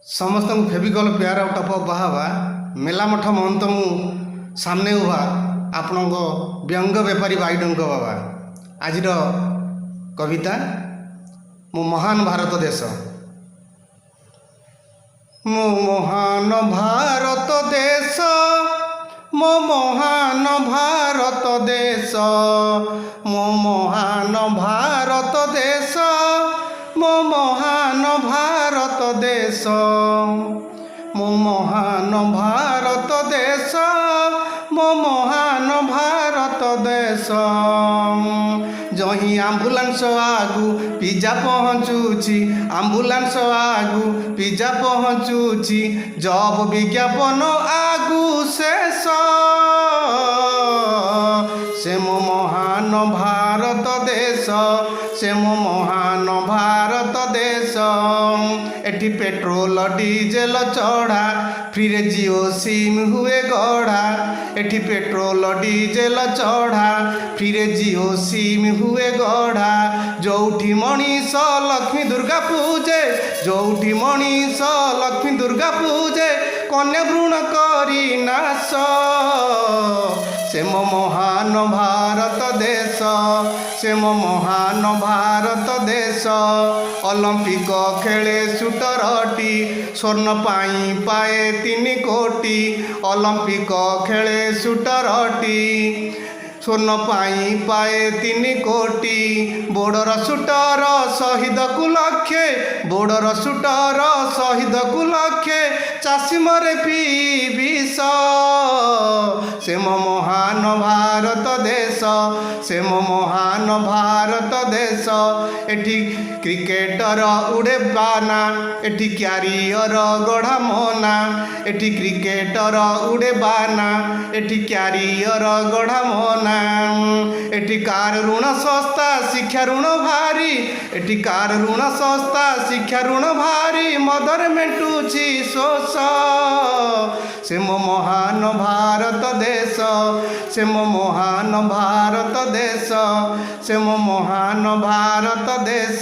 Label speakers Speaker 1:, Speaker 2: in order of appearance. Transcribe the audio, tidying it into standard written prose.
Speaker 1: समस्त फेविकल प्यार आउ टप बाहावा मेला मठ महंत मु सामने हुआ आपण व्यंग बेपारी बाईडंक बाबा आज कविता मो महान भारत देश मो महान भारत देश मो महान भारत देश मो महान भारत देश मो महान भारत देश मो महान भारत देश मो महान भारत देश जही आम्बुलांस आगु पिज्जा पहुँचुची आम्बुलांस आगु पिज्जा पहुँचुची जब विज्ञापन आगु शेष से मो महान भारत देश से मो महान भारत देश एठी पेट्रोल डीजेल चढ़ा फ्री रे जिओ सिम हुए गढ़ा एठी पेट्रोल डीजेल चढ़ा फ्री रे जिओ सिम हुए गढ़ा जोठी मनीष लक्ष्मी दुर्गा पूजे जोठी मनीष लक्ष्मी दुर्गा पूजे कन्या भ्रूण करी नाश से मो महान भारत देश से मो महान भारत देश ओलंपिक खेले शूटरटी स्वर्ण पाई पाए 3 कोटी ओलंपिक खेले शूटरटी स्वर्ण पाई पाए 3 कोटी बोर्डर शूटर शहीद को लक्षे बोर्डर शूटर शहीद को लक्षे चाषी मरे पी विष से मो महान भारत देश से मो महान भारत देश एठी क्रिकेटर उड़े बाना एठी क्यारियर गढ़ा मोना एठी क्रिकेटर उड़े बाना एठी क्यारियर गढ़ा मोना एठी कार ऋण सस्ता शिक्षा ऋण भारी एठी कार ऋण सस्ता शिक्षा ऋण भारी मदर मेटुची शोष से मो महान भारत देश से मो महान भारत देश से मो महान भारत देश।